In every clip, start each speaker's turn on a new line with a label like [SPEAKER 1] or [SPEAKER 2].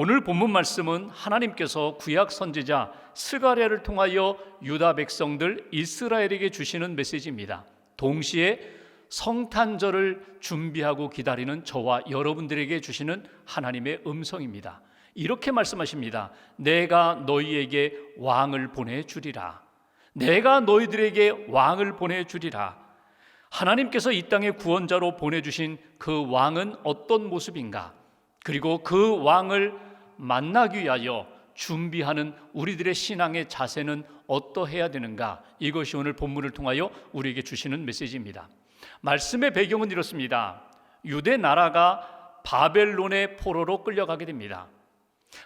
[SPEAKER 1] 오늘 본문 말씀은 하나님께서 구약 선지자 스가랴를 통하여 유다 백성들 이스라엘에게 주시는 메시지입니다. 동시에 성탄절을 준비하고 기다리는 저와 여러분들에게 주시는 하나님의 음성입니다. 이렇게 말씀하십니다. 내가 너희에게 왕을 보내주리라. 내가 너희들에게 왕을 보내주리라. 하나님께서 이 땅에 구원자로 보내주신 그 왕은 어떤 모습인가? 그리고 그 왕을 만나기 위하여 준비하는 우리들의 신앙의 자세는 어떠해야 되는가? 이것이 오늘 본문을 통하여 우리에게 주시는 메시지입니다. 말씀의 배경은 이렇습니다. 유대 나라가 바벨론의 포로로 끌려가게 됩니다.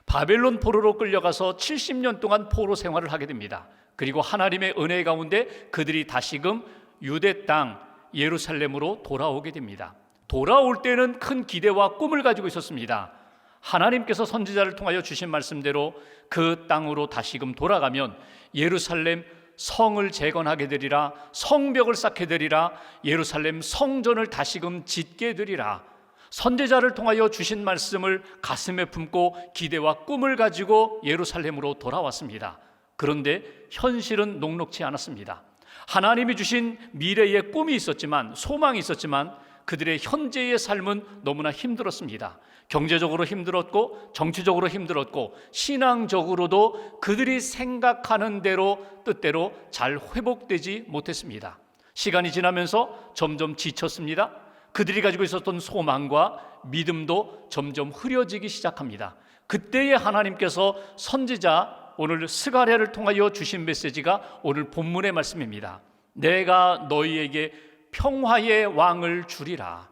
[SPEAKER 1] 바벨론 포로로 끌려가서 70년 동안 포로 생활을 하게 됩니다. 그리고 하나님의 은혜 가운데 그들이 다시금 유대 땅 예루살렘으로 돌아오게 됩니다. 돌아올 때는 큰 기대와 꿈을 가지고 있었습니다. 하나님께서 선지자를 통하여 주신 말씀대로 그 땅으로 다시금 돌아가면 예루살렘 성을 재건하게 되리라, 성벽을 쌓게 되리라, 예루살렘 성전을 다시금 짓게 되리라. 선지자를 통하여 주신 말씀을 가슴에 품고 기대와 꿈을 가지고 예루살렘으로 돌아왔습니다. 그런데 현실은 녹록지 않았습니다. 하나님이 주신 미래의 꿈이 있었지만, 소망이 있었지만 그들의 현재의 삶은 너무나 힘들었습니다. 경제적으로 힘들었고, 정치적으로 힘들었고, 신앙적으로도 그들이 생각하는 대로 뜻대로 잘 회복되지 못했습니다. 시간이 지나면서 점점 지쳤습니다. 그들이 가지고 있었던 소망과 믿음도 점점 흐려지기 시작합니다. 그때에 하나님께서 선지자 오늘 스가랴를 통하여 주신 메시지가 오늘 본문의 말씀입니다. 내가 너희에게 평화의 왕을 주리라.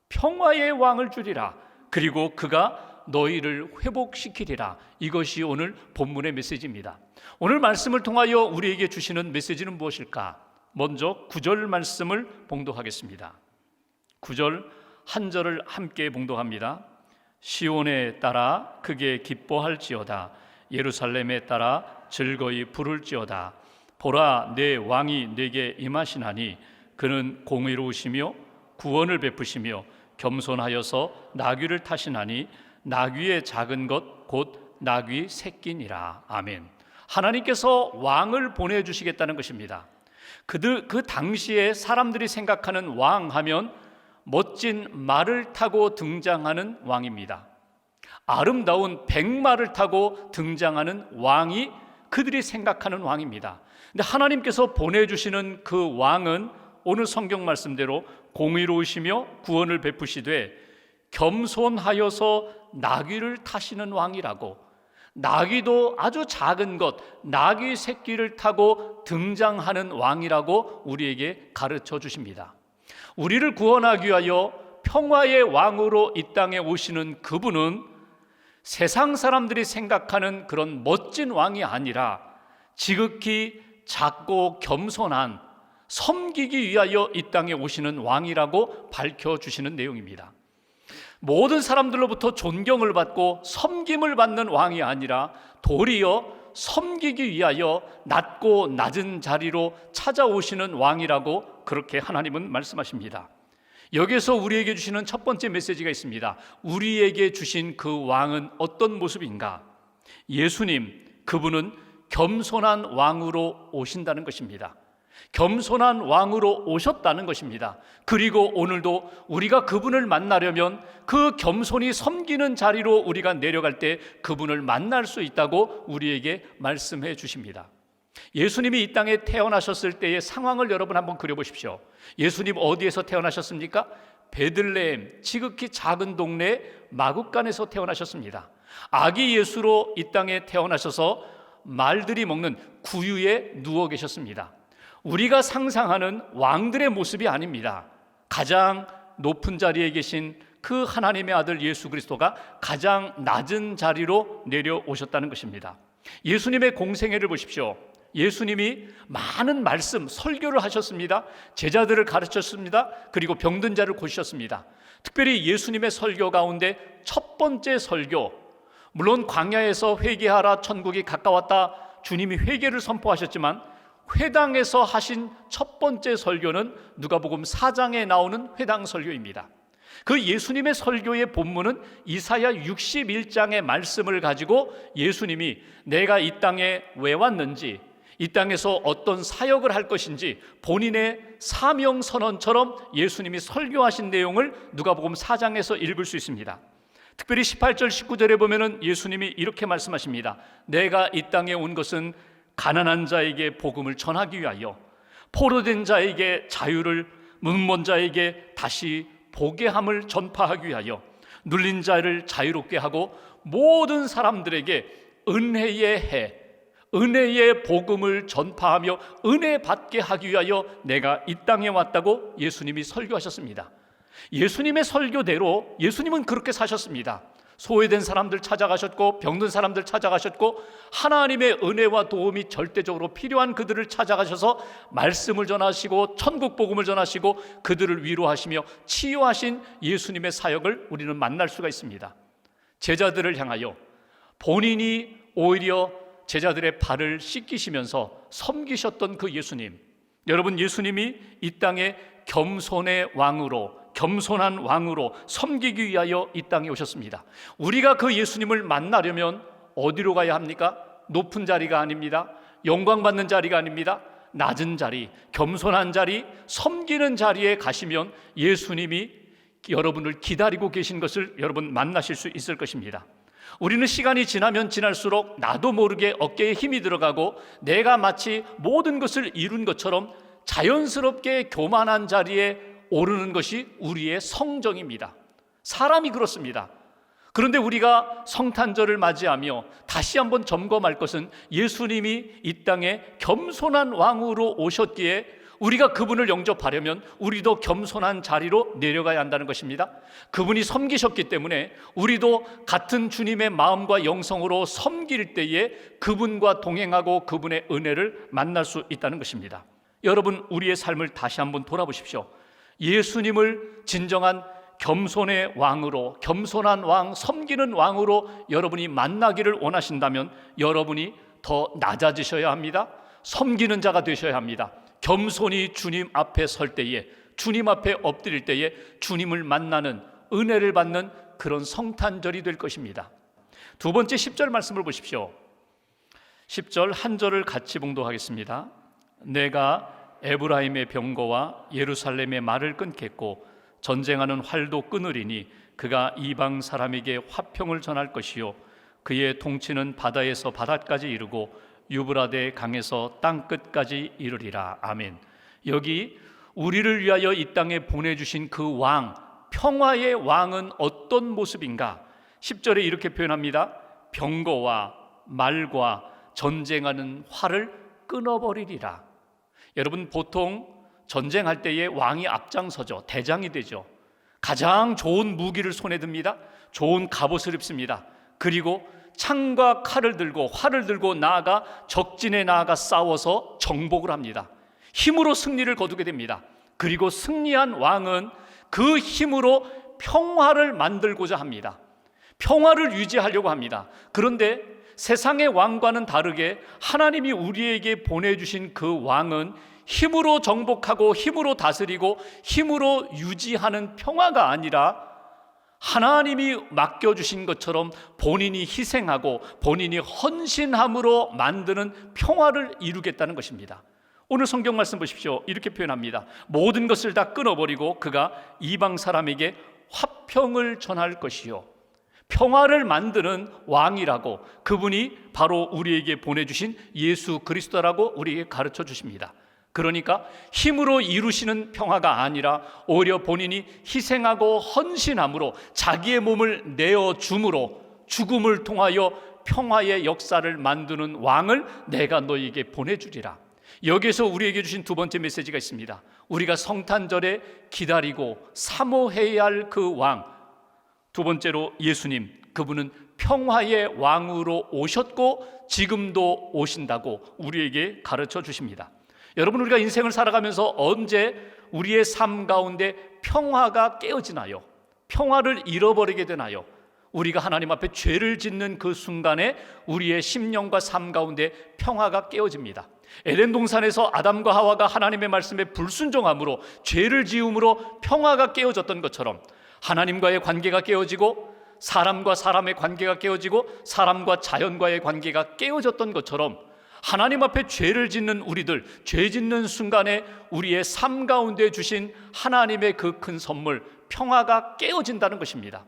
[SPEAKER 1] 평화의 왕을 주리라. 그리고 그가 너희를 회복시키리라. 이것이 오늘 본문의 메시지입니다. 오늘 말씀을 통하여 우리에게 주시는 메시지는 무엇일까? 먼저 9절 말씀을 봉독하겠습니다. 9절 한 절을 함께 봉독합니다. 시온에 따라 크게 기뻐할지어다. 예루살렘에 따라 즐거이 부를지어다. 보라, 내 왕이 내게 임하시나니 그는 공의로우시며 구원을 베푸시며 겸손하여서 나귀를 타시나니 나귀의 작은 것 곧 나귀 새끼니라. 아멘. 하나님께서 왕을 보내주시겠다는 것입니다. 그 당시에 사람들이 생각하는 왕 하면 멋진 말을 타고 등장하는 왕입니다. 아름다운 백마를 타고 등장하는 왕이 그들이 생각하는 왕입니다. 근데 하나님께서 보내주시는 그 왕은 오늘 성경 말씀대로 공의로우시며 구원을 베푸시되 겸손하여서 나귀를 타시는 왕이라고, 나귀도 아주 작은 것, 나귀 새끼를 타고 등장하는 왕이라고 우리에게 가르쳐 주십니다. 우리를 구원하기 위하여 평화의 왕으로 이 땅에 오시는 그분은 세상 사람들이 생각하는 그런 멋진 왕이 아니라 지극히 작고 겸손한, 섬기기 위하여 이 땅에 오시는 왕이라고 밝혀주시는 내용입니다. 모든 사람들로부터 존경을 받고 섬김을 받는 왕이 아니라 도리어 섬기기 위하여 낮고 낮은 자리로 찾아오시는 왕이라고 그렇게 하나님은 말씀하십니다. 여기서 우리에게 주시는 첫 번째 메시지가 있습니다. 우리에게 주신 그 왕은 어떤 모습인가? 예수님, 그분은 겸손한 왕으로 오신다는 것입니다. 겸손한 왕으로 오셨다는 것입니다. 그리고 오늘도 우리가 그분을 만나려면 그 겸손히 섬기는 자리로 우리가 내려갈 때 그분을 만날 수 있다고 우리에게 말씀해 주십니다. 예수님이 이 땅에 태어나셨을 때의 상황을 여러분 한번 그려보십시오. 예수님 어디에서 태어나셨습니까? 베들레헴, 지극히 작은 동네 마구간에서 태어나셨습니다. 아기 예수로 이 땅에 태어나셔서 말들이 먹는 구유에 누워 계셨습니다. 우리가 상상하는 왕들의 모습이 아닙니다. 가장 높은 자리에 계신 그 하나님의 아들 예수 그리스도가 가장 낮은 자리로 내려오셨다는 것입니다. 예수님의 공생애를 보십시오. 예수님이 많은 말씀, 설교를 하셨습니다. 제자들을 가르쳤습니다. 그리고 병든 자를 고치셨습니다. 특별히 예수님의 설교 가운데 첫 번째 설교, 물론 광야에서 회개하라 천국이 가까웠다 주님이 회개를 선포하셨지만 회당에서 하신 첫 번째 설교는 누가복음 4장에 나오는 회당 설교입니다. 그 예수님의 설교의 본문은 이사야 61장의 말씀을 가지고 예수님이 내가 이 땅에 왜 왔는지, 이 땅에서 어떤 사역을 할 것인지 본인의 사명 선언처럼 예수님이 설교하신 내용을 누가복음 4장에서 읽을 수 있습니다. 특별히 18절 19절에 보면은 예수님이 이렇게 말씀하십니다. 내가 이 땅에 온 것은 가난한 자에게 복음을 전하기 위하여, 포로된 자에게 자유를, 문먼 자에게 다시 보게 함을 전파하기 위하여, 눌린 자를 자유롭게 하고 모든 사람들에게 은혜의 해, 은혜의 복음을 전파하며 은혜 받게 하기 위하여 내가 이 땅에 왔다고 예수님이 설교하셨습니다. 예수님의 설교대로 예수님은 그렇게 사셨습니다. 소외된 사람들 찾아가셨고, 병든 사람들 찾아가셨고, 하나님의 은혜와 도움이 절대적으로 필요한 그들을 찾아가셔서 말씀을 전하시고 천국 복음을 전하시고 그들을 위로하시며 치유하신 예수님의 사역을 우리는 만날 수가 있습니다. 제자들을 향하여 본인이 오히려 제자들의 발을 씻기시면서 섬기셨던 그 예수님, 여러분, 예수님이 이 땅에 겸손의 왕으로, 겸손한 왕으로 섬기기 위하여 이 땅에 오셨습니다. 우리가 그 예수님을 만나려면 어디로 가야 합니까? 높은 자리가 아닙니다. 영광받는 자리가 아닙니다. 낮은 자리, 겸손한 자리, 섬기는 자리에 가시면 예수님이 여러분을 기다리고 계신 것을 여러분 만나실 수 있을 것입니다. 우리는 시간이 지나면 지날수록 나도 모르게 어깨에 힘이 들어가고 내가 마치 모든 것을 이룬 것처럼 자연스럽게 교만한 자리에 오르는 것이 우리의 성정입니다. 사람이 그렇습니다. 그런데 우리가 성탄절을 맞이하며 다시 한번 점검할 것은 예수님이 이 땅에 겸손한 왕으로 오셨기에 우리가 그분을 영접하려면 우리도 겸손한 자리로 내려가야 한다는 것입니다. 그분이 섬기셨기 때문에 우리도 같은 주님의 마음과 영성으로 섬길 때에 그분과 동행하고 그분의 은혜를 만날 수 있다는 것입니다. 여러분, 우리의 삶을 다시 한번 돌아보십시오. 예수님을 진정한 겸손의 왕으로, 겸손한 왕, 섬기는 왕으로 여러분이 만나기를 원하신다면 여러분이 더 낮아지셔야 합니다. 섬기는 자가 되셔야 합니다. 겸손히 주님 앞에 설 때에, 주님 앞에 엎드릴 때에 주님을 만나는, 은혜를 받는 그런 성탄절이 될 것입니다. 두 번째 10절 말씀을 보십시오. 10절 한 절을 같이 봉독하겠습니다. 내가 에브라임의 병거와 예루살렘의 말을 끊겠고 전쟁하는 활도 끊으리니 그가 이방 사람에게 화평을 전할 것이요 그의 통치는 바다에서 바다까지 이르고 유브라데 강에서 땅끝까지 이르리라. 아멘. 여기 우리를 위하여 이 땅에 보내주신 그 왕, 평화의 왕은 어떤 모습인가? 10절에 이렇게 표현합니다. 병거와 말과 전쟁하는 활을 끊어버리리라. 여러분, 보통 전쟁할 때에 왕이 앞장서죠. 대장이 되죠. 가장 좋은 무기를 손에 듭니다. 좋은 갑옷을 입습니다. 그리고 창과 칼을 들고 활을 들고 나아가 적진에 나아가 싸워서 정복을 합니다. 힘으로 승리를 거두게 됩니다. 그리고 승리한 왕은 그 힘으로 평화를 만들고자 합니다. 평화를 유지하려고 합니다. 그런데 세상의 왕과는 다르게 하나님이 우리에게 보내주신 그 왕은 힘으로 정복하고 힘으로 다스리고 힘으로 유지하는 평화가 아니라 하나님이 맡겨주신 것처럼 본인이 희생하고 본인이 헌신함으로 만드는 평화를 이루겠다는 것입니다. 오늘 성경 말씀 보십시오. 이렇게 표현합니다. 모든 것을 다 끊어버리고 그가 이방 사람에게 화평을 전할 것이요 평화를 만드는 왕이라고, 그분이 바로 우리에게 보내주신 예수 그리스도라고 우리에게 가르쳐 주십니다. 그러니까 힘으로 이루시는 평화가 아니라 오히려 본인이 희생하고 헌신함으로 자기의 몸을 내어줌으로 죽음을 통하여 평화의 역사를 만드는 왕을 내가 너희에게 보내주리라. 여기에서 우리에게 주신 두 번째 메시지가 있습니다. 우리가 성탄절에 기다리고 사모해야 할 그 왕, 두 번째로 예수님, 그분은 평화의 왕으로 오셨고 지금도 오신다고 우리에게 가르쳐 주십니다. 여러분, 우리가 인생을 살아가면서 언제 우리의 삶 가운데 평화가 깨어지나요? 평화를 잃어버리게 되나요? 우리가 하나님 앞에 죄를 짓는 그 순간에 우리의 심령과 삶 가운데 평화가 깨어집니다. 에덴 동산에서 아담과 하와가 하나님의 말씀에 불순종함으로 죄를 지음으로 평화가 깨어졌던 것처럼 하나님과의 관계가 깨어지고 사람과 사람의 관계가 깨어지고 사람과 자연과의 관계가 깨어졌던 것처럼 하나님 앞에 죄를 짓는 우리들, 죄 짓는 순간에 우리의 삶 가운데 주신 하나님의 그 큰 선물 평화가 깨어진다는 것입니다.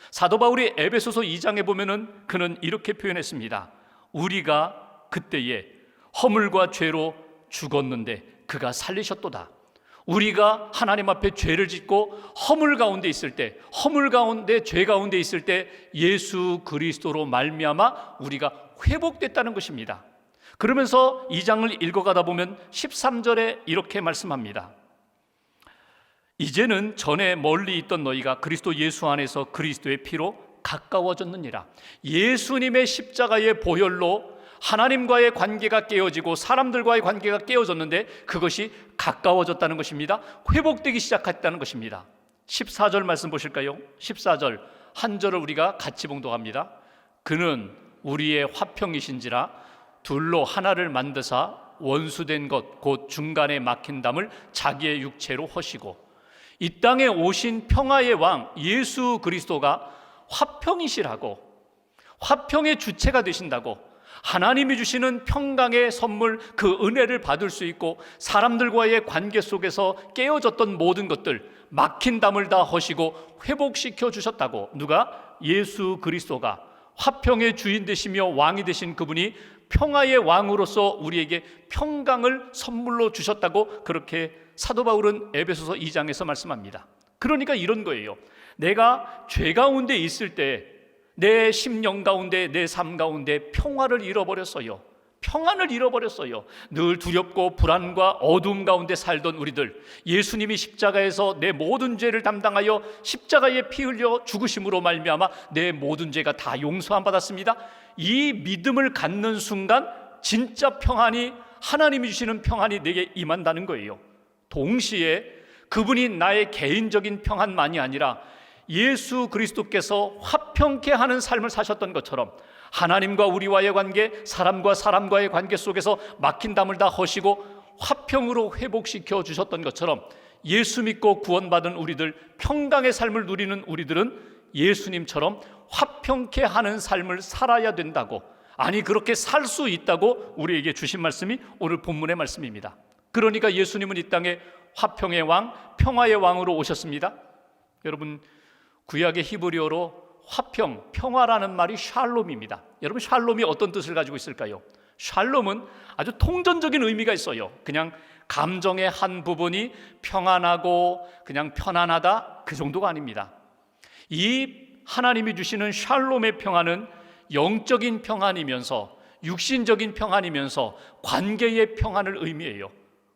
[SPEAKER 1] 사도 바울이 에베소서 2장에 보면은 그는 이렇게 표현했습니다. 우리가 그때에 허물과 죄로 죽었는데 그가 살리셨도다. 우리가 하나님 앞에 죄를 짓고 허물 가운데 있을 때, 허물 가운데 죄 가운데 있을 때 예수 그리스도로 말미암아 우리가 회복됐다는 것입니다. 그러면서 이 장을 읽어가다 보면 13절에 이렇게 말씀합니다. 이제는 전에 멀리 있던 너희가 그리스도 예수 안에서 그리스도의 피로 가까워졌느니라. 예수님의 십자가의 보혈로 하나님과의 관계가 깨어지고 사람들과의 관계가 깨어졌는데 그것이 가까워졌다는 것입니다. 회복되기 시작했다는 것입니다. 14절 말씀 보실까요? 14절 한 절을 우리가 같이 봉독합니다. 그는 우리의 화평이신지라 둘로 하나를 만드사 원수된 것 곧 중간에 막힌 담을 자기의 육체로 허시고. 이 땅에 오신 평화의 왕 예수 그리스도가 화평이시라고, 화평의 주체가 되신다고, 하나님이 주시는 평강의 선물 그 은혜를 받을 수 있고 사람들과의 관계 속에서 깨어졌던 모든 것들 막힌 담을 다 허시고 회복시켜 주셨다고. 누가? 예수 그리스도가 화평의 주인 되시며 왕이 되신 그분이 평화의 왕으로서 우리에게 평강을 선물로 주셨다고 그렇게 사도 바울은 에베소서 2장에서 말씀합니다. 그러니까 이런 거예요. 내가 죄 가운데 있을 때 내 심령 가운데, 내 삶 가운데 평화를 잃어버렸어요. 평안을 잃어버렸어요. 늘 두렵고 불안과 어둠 가운데 살던 우리들, 예수님이 십자가에서 내 모든 죄를 담당하여 십자가에 피 흘려 죽으심으로 말미암아 내 모든 죄가 다 용서함 받았습니다. 이 믿음을 갖는 순간 진짜 평안이, 하나님이 주시는 평안이 내게 임한다는 거예요. 동시에 그분이 나의 개인적인 평안만이 아니라 예수 그리스도께서 화평케 하는 삶을 사셨던 것처럼 하나님과 우리와의 관계, 사람과 사람과의 관계 속에서 막힌 담을 다 허시고 화평으로 회복시켜 주셨던 것처럼 예수 믿고 구원받은 우리들, 평강의 삶을 누리는 우리들은 예수님처럼 화평케 하는 삶을 살아야 된다고, 아니 그렇게 살 수 있다고 우리에게 주신 말씀이 오늘 본문의 말씀입니다. 그러니까 예수님은 이 땅에 화평의 왕, 평화의 왕으로 오셨습니다. 여러분, 구약의 히브리어로 화평, 평화라는 말이 샬롬입니다. 여러분, 샬롬이 어떤 뜻을 가지고 있을까요? 샬롬은 아주 통전적인 의미가 있어요. 그냥 감정의 한 부분이 평안하고 그냥 편안하다, 그 정도가 아닙니다. 이 하나님이 주시는 샬롬의 평안은 영적인 평안이면서 육신적인 평안이면서 관계의 평안을 의미해요.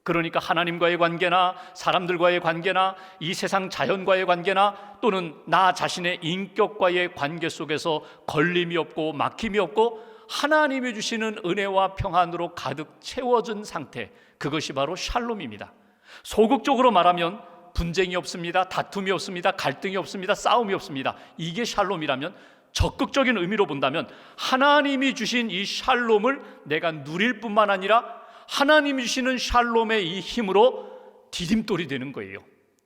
[SPEAKER 1] 그러니까 하나님과의 관계나 사람들과의 관계나 이 세상 자연과의 관계나 또는 나 자신의 인격과의 관계 속에서 걸림이 없고 막힘이 없고 하나님이 주시는 은혜와 평안으로 가득 채워진 상태, 그것이 바로 샬롬입니다. 소극적으로 말하면 분쟁이 없습니다, 다툼이 없습니다, 갈등이 없습니다, 싸움이 없습니다. 이게 샬롬이라면, 적극적인 의미로 본다면 하나님이 주신 이 샬롬을 내가 누릴 뿐만 아니라 하나님이 주시는 샬롬의 이 힘으로 디딤돌이 되는 거예요.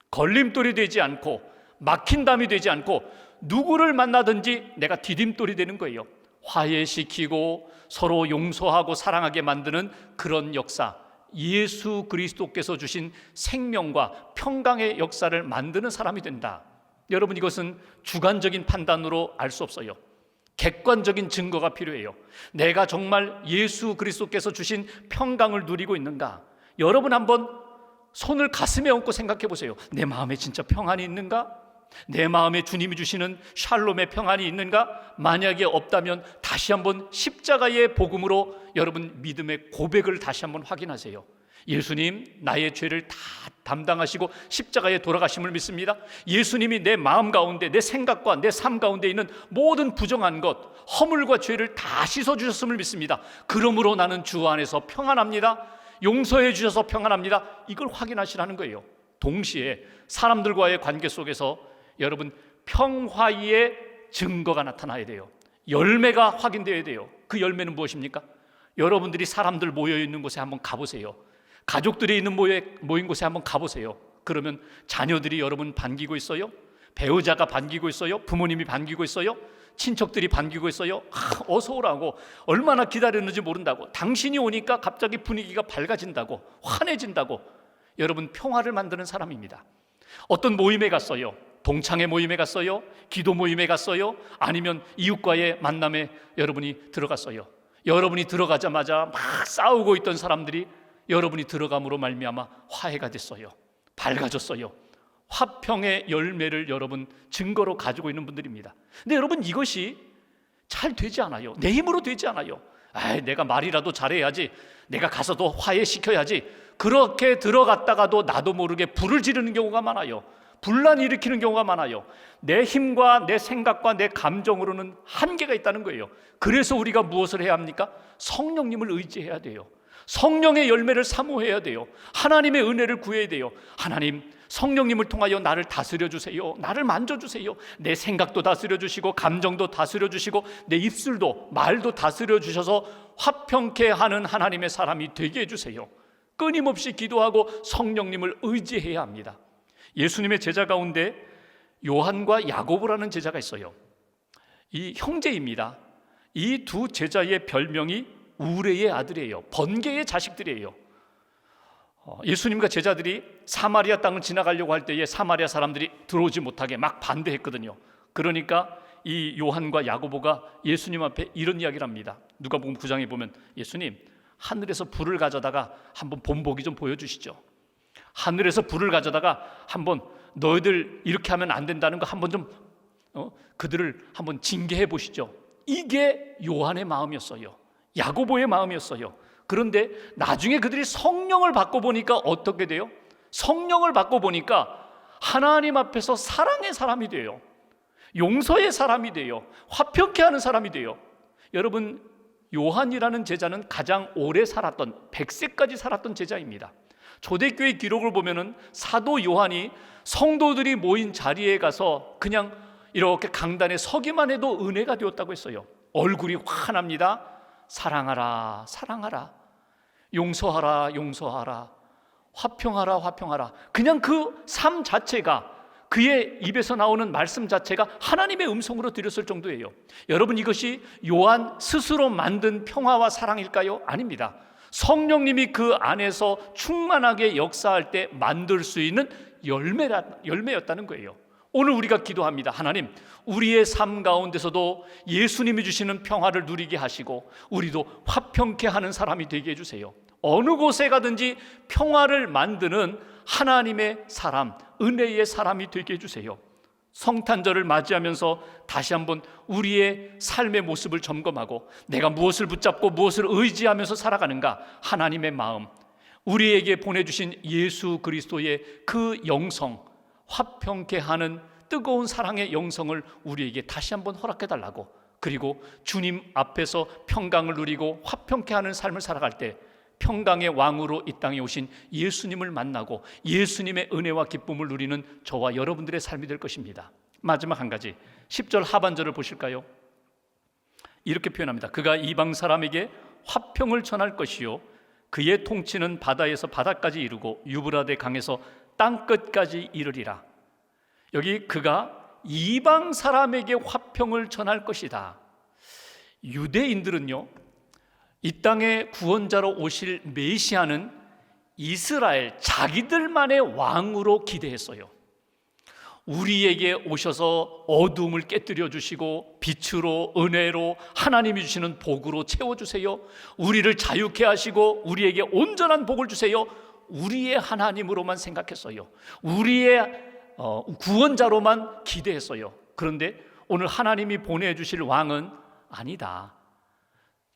[SPEAKER 1] 걸림돌이 되지 않고 막힌 담이 되지 않고 누구를 만나든지 내가 디딤돌이 되는 거예요. 화해시키고 서로 용서하고 사랑하게 만드는 그런 역사, 예수 그리스도께서 주신 생명과 평강의 역사를 만드는 사람이 된다. 여러분, 이것은 주관적인 판단으로 알 수 없어요. 객관적인 증거가 필요해요. 내가 정말 예수 그리스도께서 주신 평강을 누리고 있는가? 여러분, 한번 손을 가슴에 얹고 생각해 보세요. 내 마음에 진짜 평안이 있는가? 내 마음에 주님이 주시는 샬롬의 평안이 있는가? 만약에 없다면 다시 한번 십자가의 복음으로 여러분 믿음의 고백을 다시 한번 확인하세요. 예수님, 나의 죄를 다 담당하시고 십자가에 돌아가심을 믿습니다. 예수님이 내 마음 가운데, 내 생각과 내 삶 가운데 있는 모든 부정한 것, 허물과 죄를 다 씻어주셨음을 믿습니다. 그러므로 나는 주 안에서 평안합니다. 용서해 주셔서 평안합니다. 이걸 확인하시라는 거예요. 동시에 사람들과의 관계 속에서 여러분 평화의 증거가 나타나야 돼요. 열매가 확인되어야 돼요. 그 열매는 무엇입니까? 여러분들이 사람들 모여있는 곳에 한번 가보세요. 가족들이 있는 모인 곳에 한번 가보세요. 그러면 자녀들이 여러분 반기고 있어요? 배우자가 반기고 있어요. 부모님이 반기고 있어요. 친척들이 반기고 있어요. 어서 오라고 얼마나 기다렸는지 모른다고. 당신이 오니까 갑자기 분위기가 밝아진다고, 환해진다고. 여러분, 평화를 만드는 사람입니다. 어떤 모임에 갔어요. 동창회 모임에 갔어요. 기도 모임에 갔어요. 아니면 이웃과의 만남에 여러분이 들어갔어요. 여러분이 들어가자마자 막 싸우고 있던 사람들이 여러분이 들어감으로 말미암아 화해가 됐어요. 밝아졌어요. 화평의 열매를 여러분 증거로 가지고 있는 분들입니다. 근데 여러분, 이것이 잘 되지 않아요. 내 힘으로 되지 않아요. 내가 말이라도 잘해야지, 내가 가서도 화해시켜야지. 그렇게 들어갔다가도 나도 모르게 불을 지르는 경우가 많아요. 분란을 일으키는 경우가 많아요. 내 힘과 내 생각과 내 감정으로는 한계가 있다는 거예요. 그래서 우리가 무엇을 해야 합니까? 성령님을 의지해야 돼요. 성령의 열매를 사모해야 돼요. 하나님의 은혜를 구해야 돼요. 하나님, 성령님을 통하여 나를 다스려 주세요. 나를 만져 주세요. 내 생각도 다스려 주시고, 감정도 다스려 주시고, 내 입술도, 말도 다스려 주셔서 화평케 하는 하나님의 사람이 되게 해 주세요. 끊임없이 기도하고 성령님을 의지해야 합니다. 예수님의 제자 가운데 요한과 야고보라는 제자가 있어요. 이 형제입니다. 이 두 제자의 별명이 우레의 아들이에요. 번개의 자식들이에요. 예수님과 제자들이 사마리아 땅을 지나가려고 할 때에 사마리아 사람들이 들어오지 못하게 막 반대했거든요. 그러니까 이 요한과 야고보가 예수님 앞에 이런 이야기를 합니다. 누가복음 9장에 보면, 예수님, 하늘에서 불을 가져다가 한번 본보기 좀 보여주시죠. 하늘에서 불을 가져다가 한번 너희들 이렇게 하면 안 된다는 거 한번 좀 그들을 한번 징계해 보시죠. 이게 요한의 마음이었어요. 야고보의 마음이었어요. 그런데 나중에 그들이 성령을 받고 보니까 어떻게 돼요? 성령을 받고 보니까 하나님 앞에서 사랑의 사람이 돼요. 용서의 사람이 돼요. 화평케 하는 사람이 돼요. 여러분, 요한이라는 제자는 가장 오래 살았던, 100세까지 살았던 제자입니다. 초대교회 기록을 보면은 사도 요한이 성도들이 모인 자리에 가서 그냥 이렇게 강단에 서기만 해도 은혜가 되었다고 했어요. 얼굴이 환합니다. 사랑하라, 사랑하라. 용서하라, 용서하라. 화평하라, 화평하라. 그냥 그 삶 자체가, 그의 입에서 나오는 말씀 자체가 하나님의 음성으로 들렸을 정도예요. 여러분, 이것이 요한 스스로 만든 평화와 사랑일까요? 아닙니다. 성령님이 그 안에서 충만하게 역사할 때 만들 수 있는 열매였다는 거예요. 오늘 우리가 기도합니다. 하나님, 우리의 삶 가운데서도 예수님이 주시는 평화를 누리게 하시고 우리도 화평케 하는 사람이 되게 해주세요. 어느 곳에 가든지 평화를 만드는 하나님의 사람, 은혜의 사람이 되게 해주세요. 성탄절을 맞이하면서 다시 한번 우리의 삶의 모습을 점검하고 내가 무엇을 붙잡고 무엇을 의지하면서 살아가는가, 하나님의 마음, 우리에게 보내주신 예수 그리스도의 그 영성, 화평케 하는 뜨거운 사랑의 영성을 우리에게 다시 한번 허락해달라고, 그리고 주님 앞에서 평강을 누리고 화평케 하는 삶을 살아갈 때 평강의 왕으로 이 땅에 오신 예수님을 만나고 예수님의 은혜와 기쁨을 누리는 저와 여러분들의 삶이 될 것입니다. 마지막 한 가지, 10절 하반절을 보실까요? 이렇게 표현합니다. 그가 이방 사람에게 화평을 전할 것이요 그의 통치는 바다에서 바다까지 이르고 유브라데 강에서 땅끝까지 이르리라. 여기 그가 이방 사람에게 화평을 전할 것이다. 유대인들은요, 이 땅에 구원자로 오실 메시아는 이스라엘 자기들만의 왕으로 기대했어요. 우리에게 오셔서 어둠을 깨뜨려 주시고 빛으로, 은혜로, 하나님이 주시는 복으로 채워주세요. 우리를 자유케 하시고 우리에게 온전한 복을 주세요. 우리의 하나님으로만 생각했어요. 우리의 구원자로만 기대했어요. 그런데 오늘 하나님이 보내주실 왕은 아니다.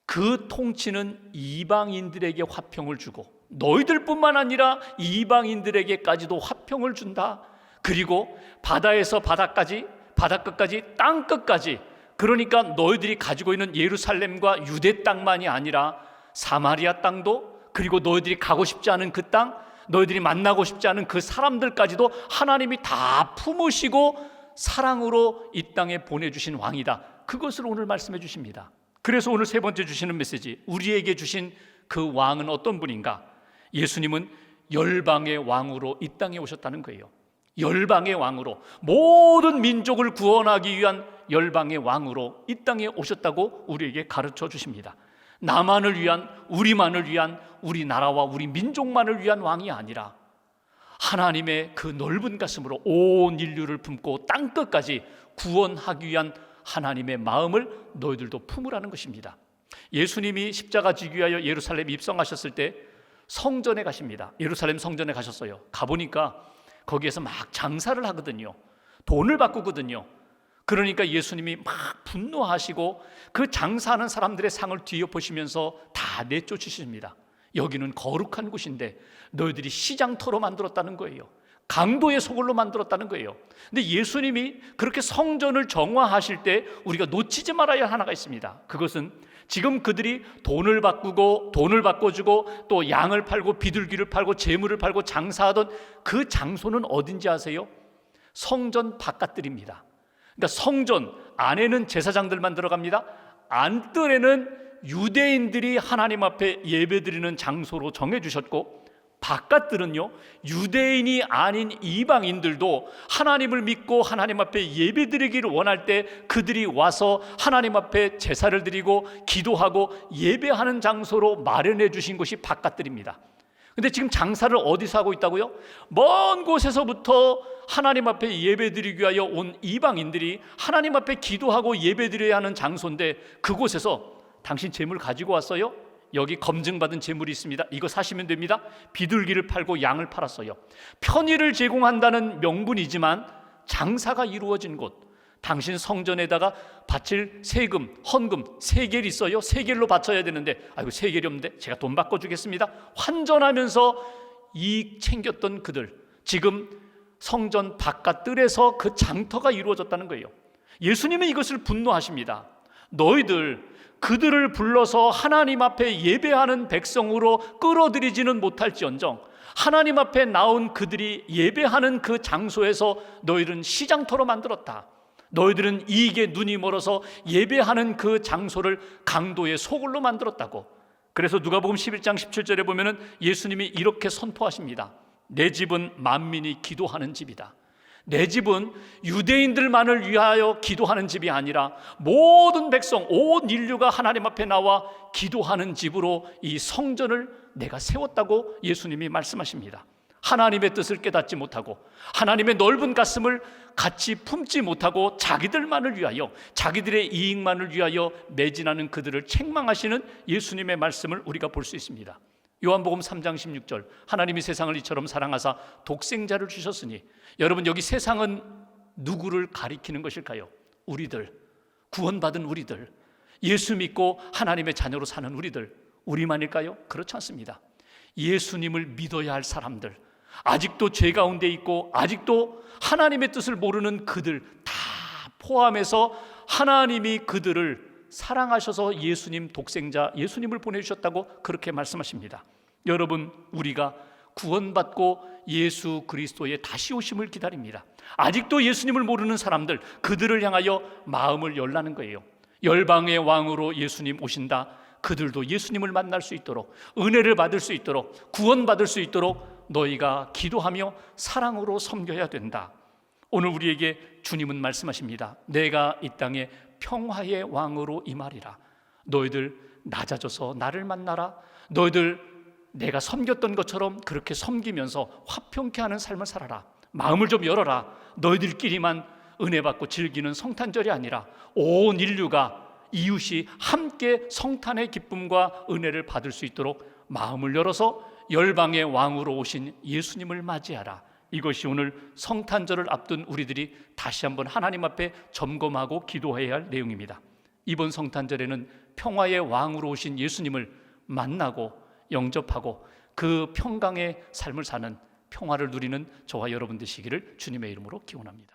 [SPEAKER 1] 그 통치는 이방인들에게 화평을 주고 너희들뿐만 아니라 이방인들에게까지도 화평을 준다. 그리고 바다에서 바다까지, 바다끝까지, 땅끝까지, 그러니까 너희들이 가지고 있는 예루살렘과 유대 땅만이 아니라 사마리아 땅도, 그리고 너희들이 가고 싶지 않은 그 땅, 너희들이 만나고 싶지 않은 그 사람들까지도 하나님이 다 품으시고 사랑으로 이 땅에 보내주신 왕이다. 그것을 오늘 말씀해 주십니다. 그래서 오늘 세 번째 주시는 메시지, 우리에게 주신 그 왕은 어떤 분인가? 예수님은 열방의 왕으로 이 땅에 오셨다는 거예요. 열방의 왕으로, 모든 민족을 구원하기 위한 열방의 왕으로 이 땅에 오셨다고 우리에게 가르쳐 주십니다. 나만을 위한, 우리만을 위한, 우리나라와 우리 민족만을 위한 왕이 아니라 하나님의 그 넓은 가슴으로 온 인류를 품고 땅끝까지 구원하기 위한 하나님의 마음을 너희들도 품으라는 것입니다. 예수님이 십자가 지기 위하여 예루살렘 입성하셨을 때 성전에 가십니다. 예루살렘 성전에 가셨어요. 가보니까 거기에서 막 장사를 하거든요. 돈을 바꾸거든요. 그러니까 예수님이 막 분노하시고 그 장사하는 사람들의 상을 뒤엎으시면서 다 내쫓으십니다. 여기는 거룩한 곳인데 너희들이 시장터로 만들었다는 거예요. 강도의 소굴로 만들었다는 거예요. 근데 예수님이 그렇게 성전을 정화하실 때 우리가 놓치지 말아야 할 하나가 있습니다. 그것은 지금 그들이 돈을 바꾸고 돈을 바꿔주고 또 양을 팔고 비둘기를 팔고 재물을 팔고 장사하던 그 장소는 어딘지 아세요? 성전 바깥들입니다. 그러니까 성전 안에는 제사장들만 들어갑니다. 안뜰에는 유대인들이 하나님 앞에 예배드리는 장소로 정해주셨고, 바깥들은요, 유대인이 아닌 이방인들도 하나님을 믿고 하나님 앞에 예배드리기를 원할 때 그들이 와서 하나님 앞에 제사를 드리고 기도하고 예배하는 장소로 마련해 주신 것이 바깥들입니다. 근데 지금 장사를 어디서 하고 있다고요? 먼 곳에서부터 하나님 앞에 예배드리기 위하여 온 이방인들이 하나님 앞에 기도하고 예배드려야 하는 장소인데, 그곳에서 당신 재물 가지고 왔어요? 여기 검증받은 재물이 있습니다. 이거 사시면 됩니다. 비둘기를 팔고 양을 팔았어요. 편의를 제공한다는 명분이지만 장사가 이루어진 곳, 당신 성전에다가 바칠 세금, 헌금 세겔 있어요? 세겔로 바쳐야 되는데 아이고 세겔이 없는데 제가 돈 바꿔주겠습니다. 환전하면서 이익 챙겼던 그들, 지금 성전 바깥 뜰에서 그 장터가 이루어졌다는 거예요. 예수님은 이것을 분노하십니다. 너희들 그들을 불러서 하나님 앞에 예배하는 백성으로 끌어들이지는 못할지언정 하나님 앞에 나온 그들이 예배하는 그 장소에서 너희들은 시장터로 만들었다. 너희들은 이익에 눈이 멀어서 예배하는 그 장소를 강도의 소굴로 만들었다고. 그래서 누가복음 11장 17절에 보면은 예수님이 이렇게 선포하십니다. 내 집은 만민이 기도하는 집이다. 내 집은 유대인들만을 위하여 기도하는 집이 아니라 모든 백성, 온 인류가 하나님 앞에 나와 기도하는 집으로 이 성전을 내가 세웠다고 예수님이 말씀하십니다. 하나님의 뜻을 깨닫지 못하고 하나님의 넓은 가슴을 같이 품지 못하고 자기들만을 위하여, 자기들의 이익만을 위하여 매진하는 그들을 책망하시는 예수님의 말씀을 우리가 볼 수 있습니다. 요한복음 3장 16절, 하나님이 세상을 이처럼 사랑하사 독생자를 주셨으니, 여러분 여기 세상은 누구를 가리키는 것일까요? 우리들, 구원받은 우리들, 예수 믿고 하나님의 자녀로 사는 우리들, 우리만일까요? 그렇지 않습니다. 예수님을 믿어야 할 사람들, 아직도 죄 가운데 있고 아직도 하나님의 뜻을 모르는 그들 다 포함해서 하나님이 그들을 사랑하셔서 예수님 독생자 예수님을 보내주셨다고 그렇게 말씀하십니다. 여러분, 우리가 구원받고 예수 그리스도의 다시 오심을 기다립니다. 아직도 예수님을 모르는 사람들, 그들을 향하여 마음을 열라는 거예요. 열방의 왕으로 예수님 오신다. 그들도 예수님을 만날 수 있도록, 은혜를 받을 수 있도록, 구원받을 수 있도록 너희가 기도하며 사랑으로 섬겨야 된다. 오늘 우리에게 주님은 말씀하십니다. 내가 이 땅에 평화의 왕으로 임하리라. 너희들 낮아져서 나를 만나라. 너희들 내가 섬겼던 것처럼 그렇게 섬기면서 화평케 하는 삶을 살아라. 마음을 좀 열어라. 너희들끼리만 은혜 받고 즐기는 성탄절이 아니라 온 인류가, 이웃이 함께 성탄의 기쁨과 은혜를 받을 수 있도록 마음을 열어서 열방의 왕으로 오신 예수님을 맞이하라. 이것이 오늘 성탄절을 앞둔 우리들이 다시 한번 하나님 앞에 점검하고 기도해야 할 내용입니다. 이번 성탄절에는 평화의 왕으로 오신 예수님을 만나고 영접하고 그 평강의 삶을 사는, 평화를 누리는 저와 여러분 되시기를 주님의 이름으로 기원합니다.